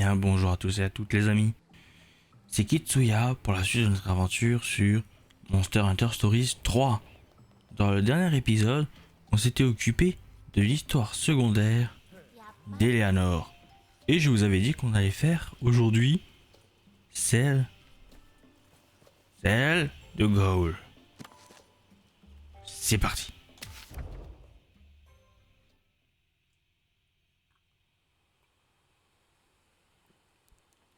bien bonjour à tous et à toutes les amis. C'est Kitsuya pour la suite de notre aventure sur Monster Hunter Stories 3. Dans le dernier épisode, on s'était occupé de l'histoire secondaire d'Eleanor. Et je vous avais dit qu'on allait faire aujourd'hui celle de Gaul. C'est parti.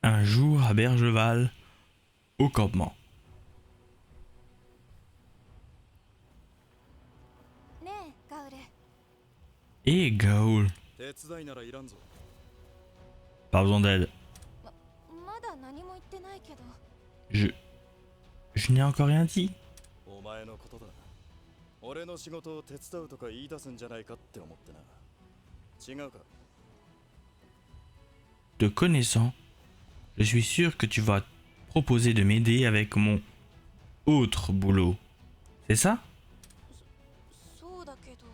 Un jour à Bergeval, au campement. ねえガウル Et Gaul, 手伝いならいらんぞ。 pas besoin d'aide. まだ何も言ってないけど Je n'ai encore rien dit. お前のことだ。俺の仕事を手伝うとか言い出すんじゃないかって思ってな。違うか。 Te connaissant, je suis sûr que tu vas proposer de m'aider avec mon autre boulot. C'est ça? そうだけど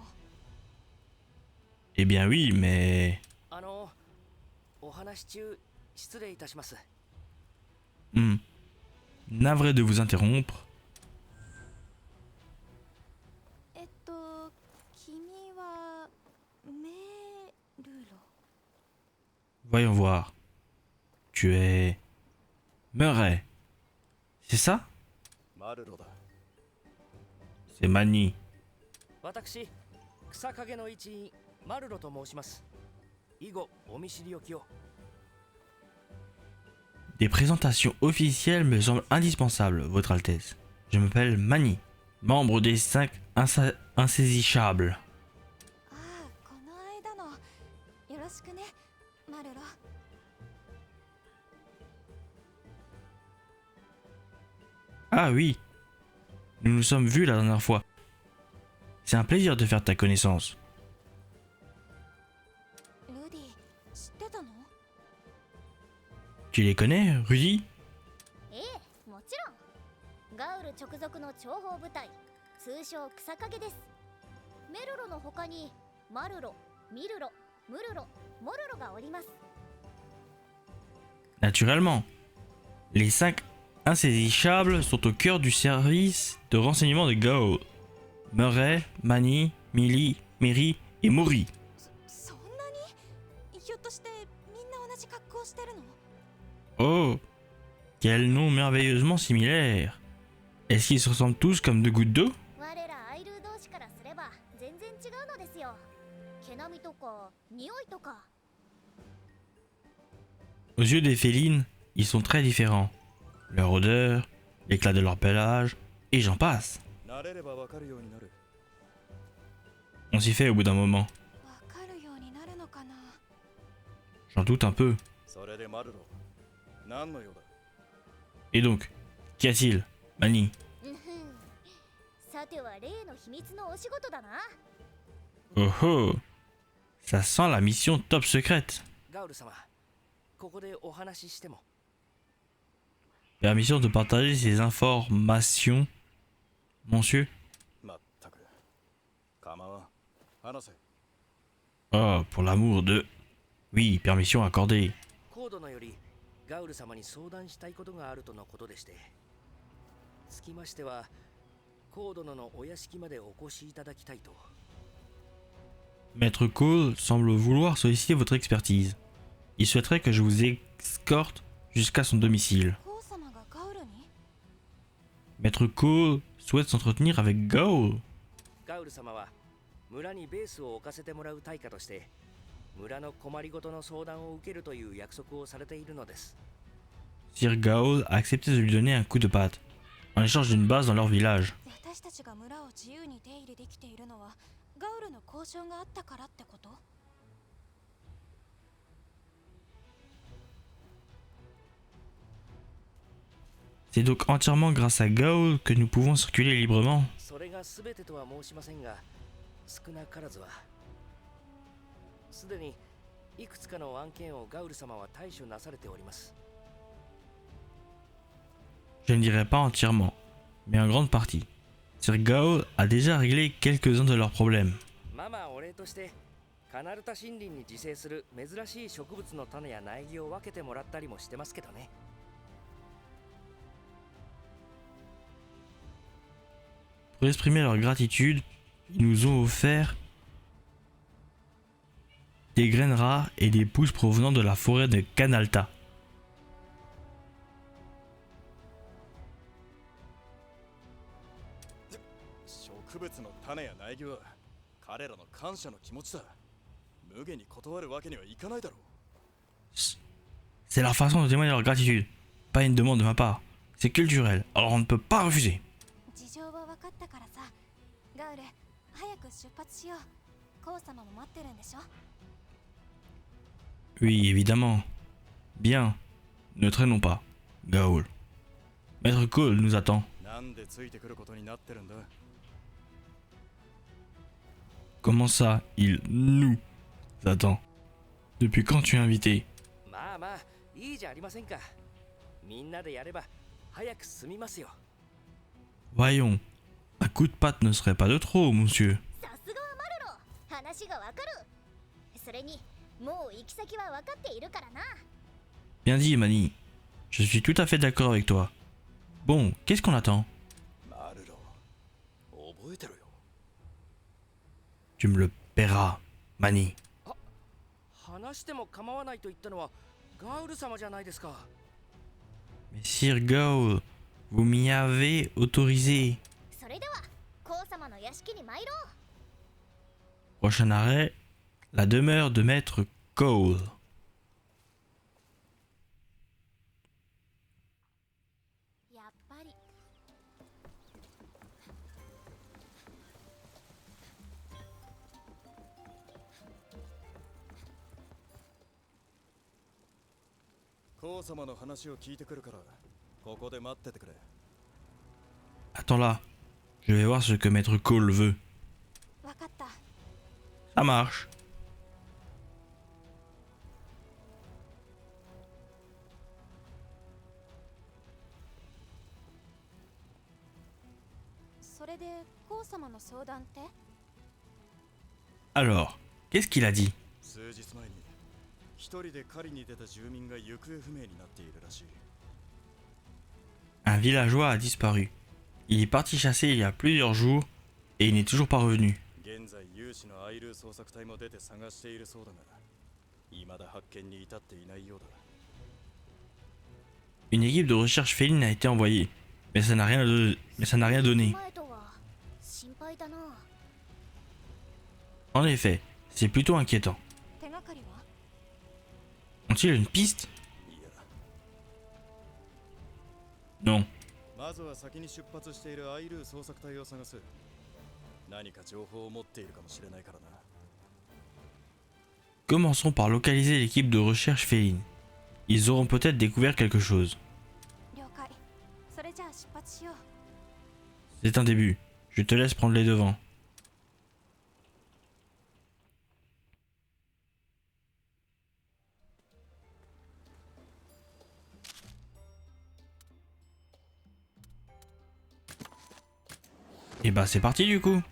Eh bien oui, mais... お話中失礼いたします。 Navré de vous interrompre. 君はメルロ Voyons voir. Tu es... Murray. C'est ça? マルロだ。 C'est Manny. 私、草影の一員マルロと申します。以後お見知りおきを。 Des présentations officielles me semblent indispensables, Votre Altesse. Je m'appelle Manny, membre des 5 insaisissables. ああこの間のよろしくねマルロ Ah oui, nous nous sommes vus la dernière fois. C'est un plaisir de faire ta connaissance. ルディ知ってたの Tu les connais, Rudy? ええ、もちろん。ガウル直属の諜報部隊、通称草影です。メルロの他にマルロ、ミルロ、ムルロ、モルロがおります。 Naturellement. Les 5 insaisissables sont au cœur du service de renseignement de Gaul. Murray, Manny, Millie, Mary et Mori. そんなにひょっとしてみんな同じ格好してるの Oh, quel nom merveilleusement similaire. Est-ce qu'ils se ressemblent tous comme deux gouttes d'eau? 我らアイルー同士からすれば全然違うのですよ。毛並みとか匂いとか。 Aux yeux des félines, ils sont très différents. Leur odeur, l'éclat de leur pelage, et j'en passe. 慣れればわかるようになる。 On s'y fait au bout d'un moment. わかるようになるのかな J'en doute un peu. それでマルロ。何の用だ。 Et donc, qu'y a-t-il, Manny? うんふん。さては例の秘密のお仕事だな。 Oh oh, ça sent la mission top secrète. ガウル様、ここでお話ししても。 Permission de partager ces informations, monsieur? まったく。構わん。話せ。 Oh, pour l'amour de... Oui, permission accordée. コードのよりガウル様に相談したいことがあるとのことでして。つきましては、コードのお屋敷までお越しいただきたいと。 Maître Cole semble vouloir solliciter votre expertise. Il souhaiterait que je vous escorte jusqu'à son domicile. コウ様がガウルに Maître Cole souhaite s'entretenir avec Gaul. ガウル様は村にベースを置かせてもらう対価として村の困りごとの相談を受けるという約束をされているのです。 Sir Gaul a accepté de lui donner un coup de patte, en échange d'une base dans leur village. 私たちが村を自由に出入りできているのはガウルの交渉があったからってこと C'est donc entièrement grâce à Gaul que nous pouvons circuler librement. それが全てとは申しませんが、少なからずは。すでにいくつかの案件をガウル様は対処なされております。 Je ne dirais pas entièrement, mais en grande partie. Sir Gaul a déjà réglé quelques-uns de leurs problèmes. まあまあお礼としてカナルタ森林に自生する珍しい植物の種や苗木を分けてもらったりもしてますけどね。 Pour exprimer leur gratitude, ils nous ont offert des graines rares et des pousses provenant de la forêt de Canalta. 植物の種や苗木は彼らの感謝の気持ちだ。無下に断るわけにはいかないだろう。 C'est leur façon de témoigner leur gratitude, pas une demande de ma part. C'est culturel, alors on ne peut pas refuser. 事情は分かったからさ。ガウル、早く出発しよう。コウ様も待ってるんでしょ。 Oui, évidemment. Bien, ne traînons pas, Gaoul. Maître Cole nous attend. なんでついてくることになってるんだ。 Comment ça, il nous attend? Depuis quand tu es invité? まあまあいいじゃありませんか。みんなでやれば早く済みますよ。 Voyons, un coup de patte ne serait pas de trop, monsieur. さすがはマルロ、話がわかる。それにもう行き先は分かっているからな。 Bien dit, Mani. Je suis tout à fait d'accord avec toi. Bon, qu'est-ce qu'on attend? マルロ、覚えてろよ。 Tu me le paieras, Mani. 話しても構わないと言ったのはガウル様じゃないですか。 Messire Gaoul, vous m'y avez autorisé. それではコウ様の屋敷に参ろう。 Prochain arrêt, la demeure de Maître Cole. やっぱりコウ様の話を聞いてくるからここで待っててくれ。 Attends là, je vais voir ce que Maître Cole veut. 分かった。 Ça marche. それでコウ様の相談って？ Alors, qu'est-ce qu'il a dit? 数日前に一人で狩りに出た住民が行方不明になっているらしい。 Un villageois a disparu. Il est parti chasser il y a plusieurs jours et il n'est toujours pas revenu. 現在有志のアイルー捜索隊も出て探しているそうだが、未だ発見に至っていないようだ。 Une équipe de recherche féline a été envoyée, mais ça n'a rien, donné. 前とは心配だな。 En effet, c'est plutôt inquiétant. 手がかりは？ Ont-ils une piste? いや、 Non. まずは先に出発しているアイルー捜索隊を探す。何か情報を持っているかもしれないからな。 Commençons par localiser l'équipe de recherche féline. Ils auront peut-être découvert quelque chose. 了解。それじゃあ出発しよう。 C'est un début. Je te laisse prendre les devants. Et bah c'est parti du coup.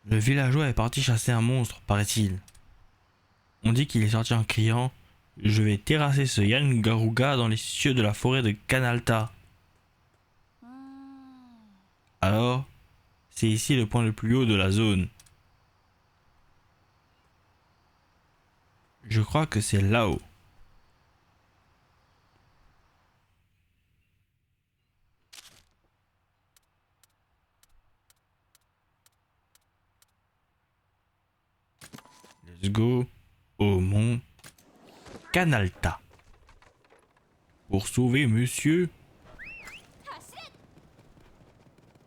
Le villageois est parti chasser un monstre, paraît-il. On dit qu'il est sorti en criant « Je vais terrasser ce Yann Garuga dans les cieux de la forêt de Canalta ». Alors, c'est ici le point le plus haut de la zone. Je crois que c'est là-haut. Let's go au mont Canalta. Pour sauver monsieur,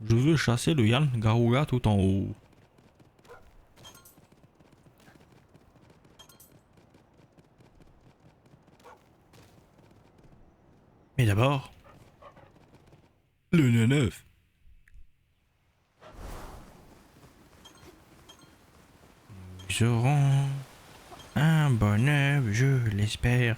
je veux chasser le Yann Garuga tout en haut. Mais d'abord, le 9. seront un bon œuf, je l'espère.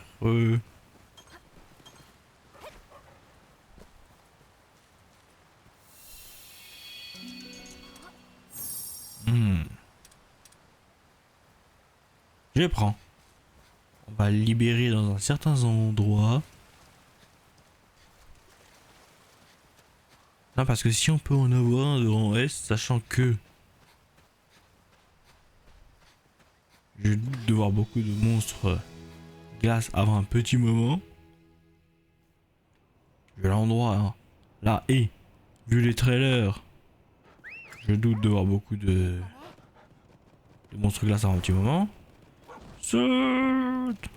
Je prends. On va le libérer dans un certain endroit. Non, parce que si on peut en avoir un de rang S, sachant que je doute de voir beaucoup de monstres glace avant un petit moment. Vu l'endroit, hein. Là, et vu les trailers, je doute de voir beaucoup de monstres glace avant un petit moment. Saute!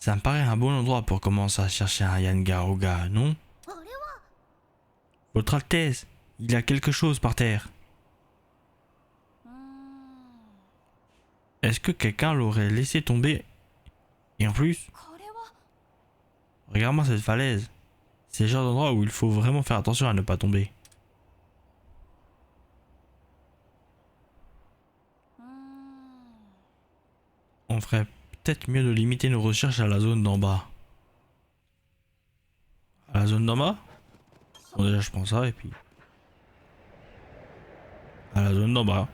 Ça me paraît un bon endroit pour commencer à chercher un Yangaruga, non? あれは Votre Altesse, il y a quelque chose par terre. うーん Est-ce que quelqu'un l'aurait laissé tomber? Et en plus, これは regarde-moi cette falaise. C'est le genre d'endroit où il faut vraiment faire attention à ne pas tomber. うーん On ferait peut-être mieux de limiter nos recherches à la zone d'en bas. À la zone d'en bas? Bon, déjà je prends ça et puis... À la zone d'en bas.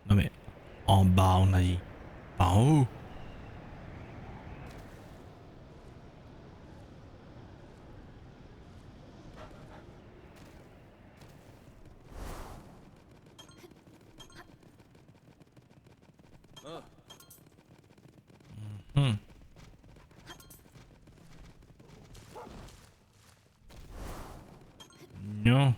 Non mais... En bas on a dit. Pas en haut. Hmm. Non.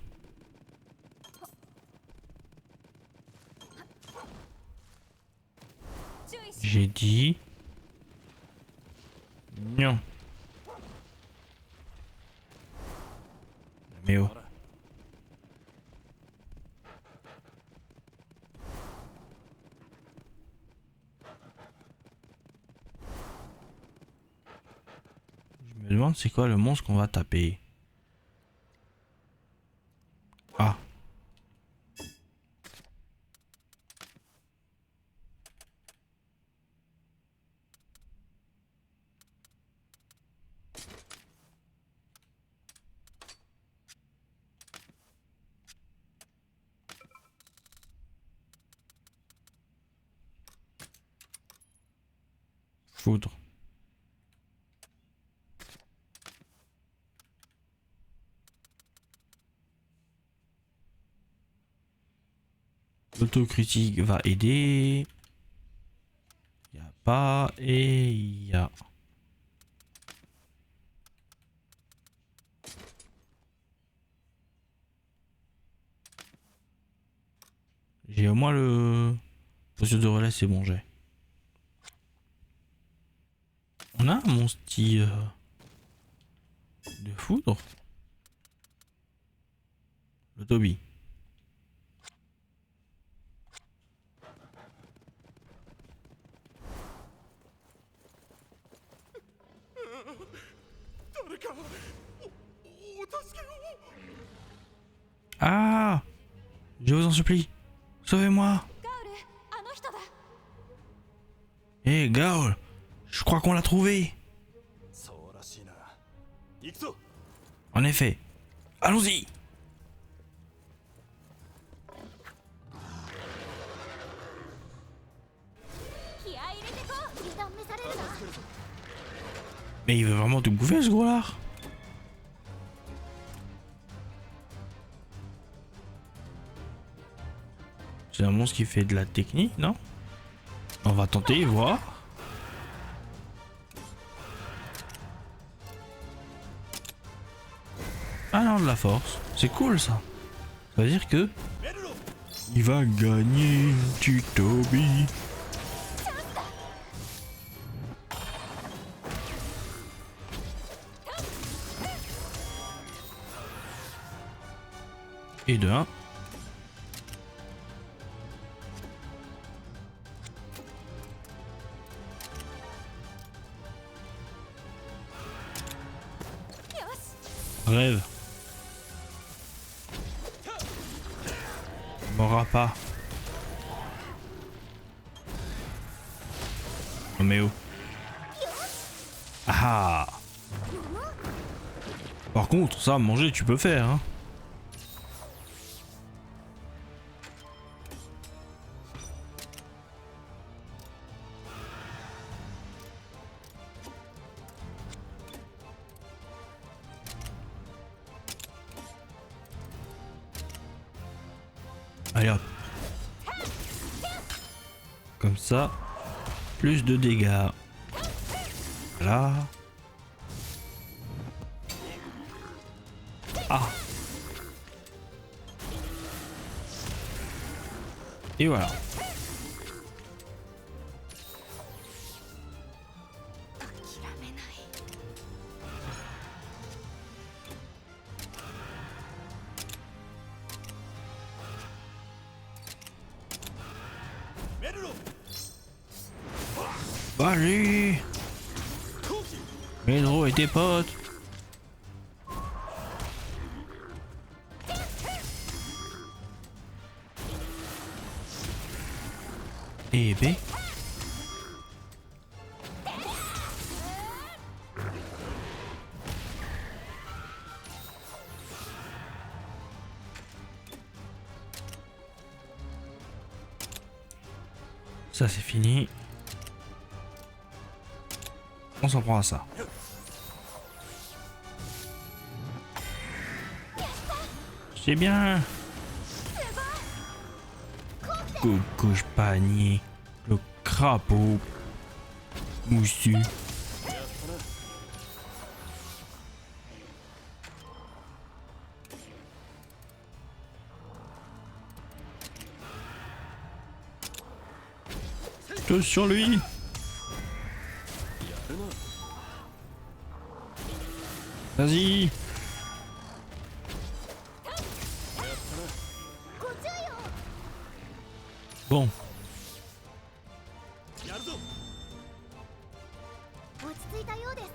J'ai dit... Non. Mais oh. Je me demande c'est quoi le monstre qu'on va taper. Ah. Foudre. L'autocritique va aider. Y a pas et y a. J'ai au moins le posture de relais, c'est bon, j'ai. On a mon style de foudre. Le Toby. Ah! Je vous en supplie, sauvez-moi! ガウルあの人だ Hé, Gaul! Je crois qu'on l'a trouvé! そうらしいな。行くぞ。 En effet, allons-y! 気合い入れてこう油断召されるな Mais il veut vraiment tout bouffer ce gros là? C'est un monstre qui fait de la technique, non? On va tenter, voir. Ah non, de la force. C'est cool ça. Ça veut dire que... Il va gagner du Toby. Et de 1. Rêve. M'aura pas. Non mais oh. Ah. Par contre, ça, manger, tu peux faire, hein. Allez hop. Comme ça, plus de dégâts. Voilà. Ah. Et voilà. Bah allez. Medro et tes potes. Et B. Ça c'est fini. On s'en prend à ça. C'est bien. Coucouche panier. Le crapaud. Moussu. Tous sur lui. Vas-y. Bon. 落ち着いたようです。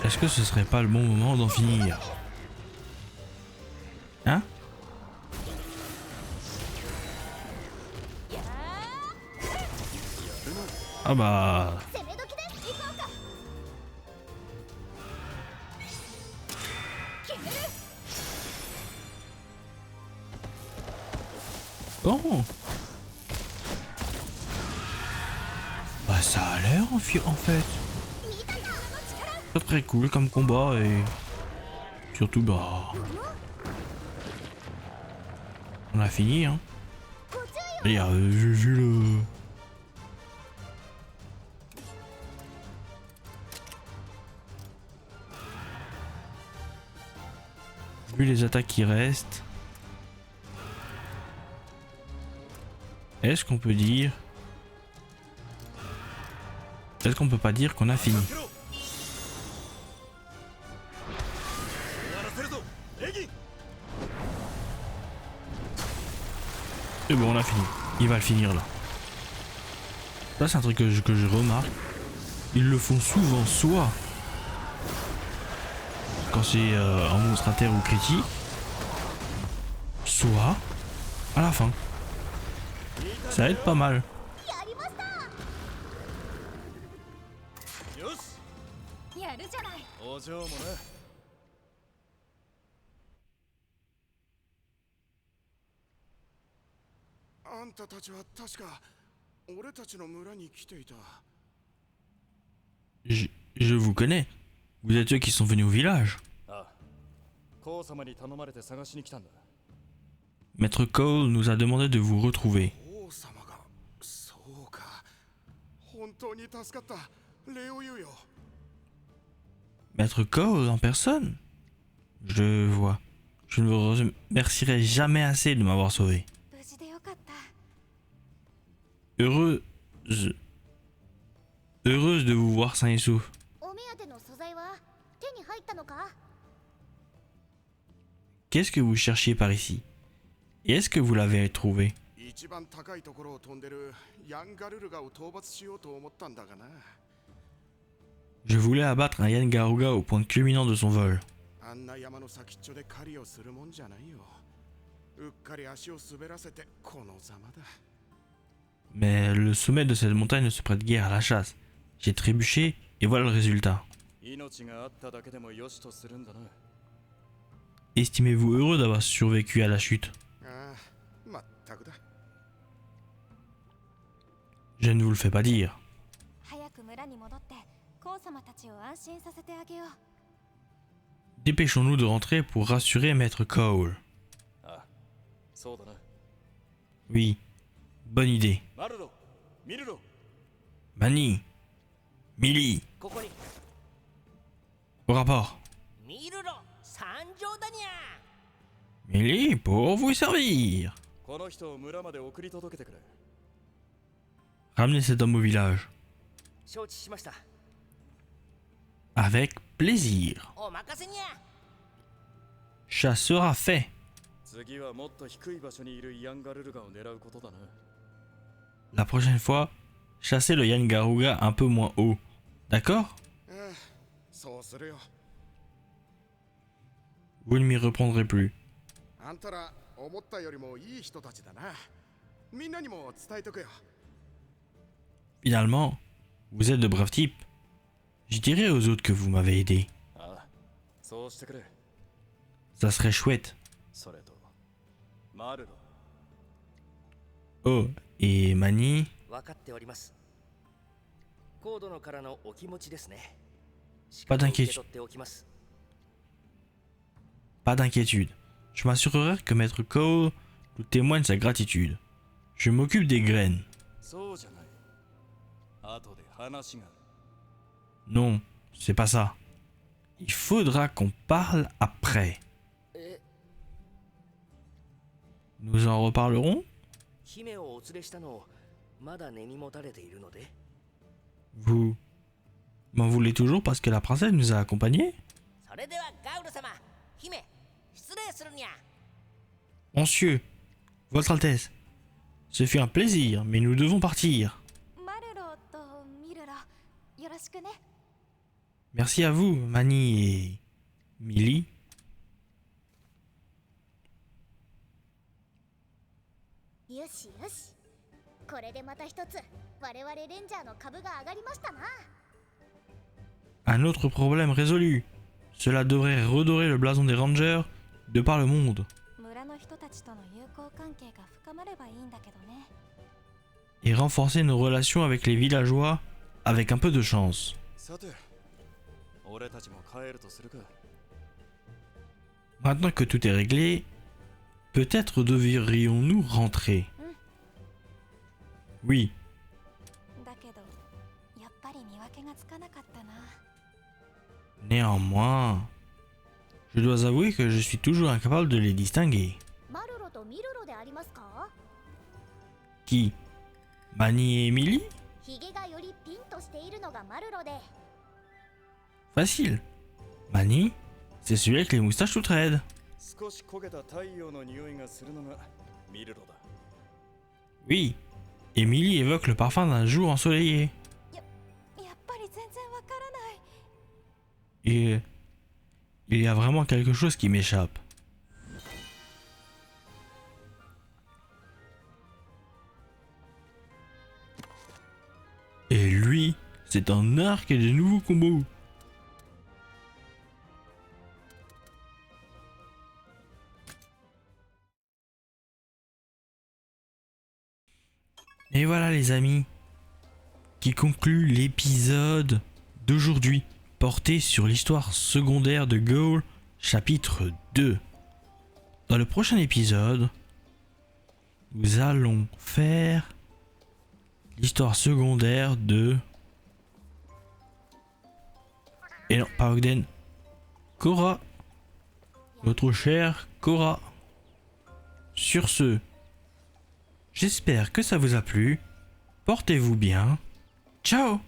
Est-ce que ce serait pas le bon moment d'en finir? Hein? Ah bah... 攻め時です。行こうか。決める。 Bon. Bah ça a l'air en fait. Pas très cool comme combat et... Surtout bah... On a fini hein. Et j'ai le... Vu les attaques qui restent... Est-ce qu'on peut dire... Est-ce qu'on peut pas dire qu'on a fini? C'est bon, on a fini. Il va le finir là. Ça c'est un truc que je remarque. Ils le font souvent soit quand c'est un monstre à terre ou critique, soit à la fin. Ça aide pas mal. やりました。よしやるじゃない。お嬢もな。あんたたちは確か俺たちの村に来ていた。 Je vous connais. Vous êtes ceux qui sont venus au village. ああ、コウ様に頼まれて探しに来たんだ。 Maître Cole nous a demandé de vous retrouver. コウ様が、そうか。本当に助かった。礼を言うよ。 Maître Cole en personne? Je vois. Je ne vous remercierai jamais assez de m'avoir sauvé. 無事でよかった。 Heureuse de vous voir sain et sauf. お目当ての素材は手に入ったのか？ Qu'est-ce que vous cherchiez par ici? Et est-ce que vous l'avez trouvé? 一番高いところを飛んでるヤンガルルガを討伐しようと思ったんだがな。 Je voulais abattre un Yangaruga au point culminant de son vol. あんな山の先っちょで狩りをするもんじゃないよ。うっかり足を滑らせてこのざまだ。 Mais le sommet de cette montagne ne se prête guère à la chasse. J'ai trébuché et voilà le résultat. 命があっただけでもよしとするんだな。 Estimez-vous heureux d'avoir survécu à la chute? ああ、まったくだ。 Je ne vous le fais pas dire. 早く村に戻ってコウ様たちを安心させてあげよう。 Dépêchons-nous de rentrer pour rassurer Maître Cole. あ、そうだな。 Oui, bonne idée. マルロ、ミルロ、 Mani, Millie, ここに au rapport. ミルロ参上だにゃ。 Millie, pour vous servir. この人を村まで送り届けてくれ。 Ramenez cet homme au village. 承知しました。 Avec plaisir. お任せにゃ。 Chasse sera fait. 次はもっと低い場所にいるヤンガルルガを狙うことだな。 La prochaine fois, chassez le Yangaruga un peu moins haut. D'accord? ああ、そうするよ。 Vous ne m'y reprendrez plus. あんたら思ったよりもいい人たちだな。みんなにも伝えとくよ。 Finalement, vous êtes de braves types. Je dirai aux autres que vous m'avez aidé. ああ、そうしてくれ。 Ça serait chouette. それと、マルロ。 Oh, et Mani? 分かっております。コードのからのお気持ちですね。 Pas 受 d'inquiétude. け取っておきます。 Pas d'inquiétude. Je m'assurerai que Maître Cole nous témoigne sa gratitude. Je m'occupe des graines. そうじゃない。後で話がある。 Non, c'est pas ça. Il faudra qu'on parle après. え、 Nous en reparlerons? 姫をお連れしたのをまだ根に持たれているので。 Vous m'en voulez toujours parce que la princesse nous a accompagnés? それではガウル様、姫、失礼するにゃ。 Monsieur, Votre Altesse, ce fut un plaisir, mais nous devons partir. マルロとミルロ、よろしくね。 Merci à vous, Mani et Millie. よしよし。これでまた一つ我々レンジャーの株が上がりましたな。 Un autre problème résolu. Cela devrait redorer le blason des Rangers de par le monde. 村の人たちとの友好関係が深まればいいんだけどね。 Et renforcer nos relations avec les villageois avec un peu de chance. さて、俺たちも帰るとするか。 Maintenant que tout est réglé, peut-être devrions-nous rentrer. Oui, だけど、やっぱり見分けがつかなかったな。 néanmoins, je dois avouer que je suis toujours incapable de les distinguer. マルロとミルロでありますか？ Qui? Mani et Emily? ヒゲがよりピンとしているのがマルロで、 Facile. Mani, c'est celui avec les moustaches toutes raides. 少し焦げた太陽の匂いがするのがミルロだ。 Oui, Emily évoque le parfum d'un jour ensoleillé. やっぱり全然わからない。 Et il y a vraiment quelque chose qui m'échappe. Et lui, c'est un arc et de nouveaux combos. Et voilà les amis, qui conclut l'épisode d'aujourd'hui, porté sur l'histoire secondaire de Gaul, chapitre 2. Dans le prochain épisode, nous allons faire l'histoire secondaire de... Et non, pas Ogden. Cora. Notre chère Cora. Sur ce, j'espère que ça vous a plu. Portez-vous bien. Ciao!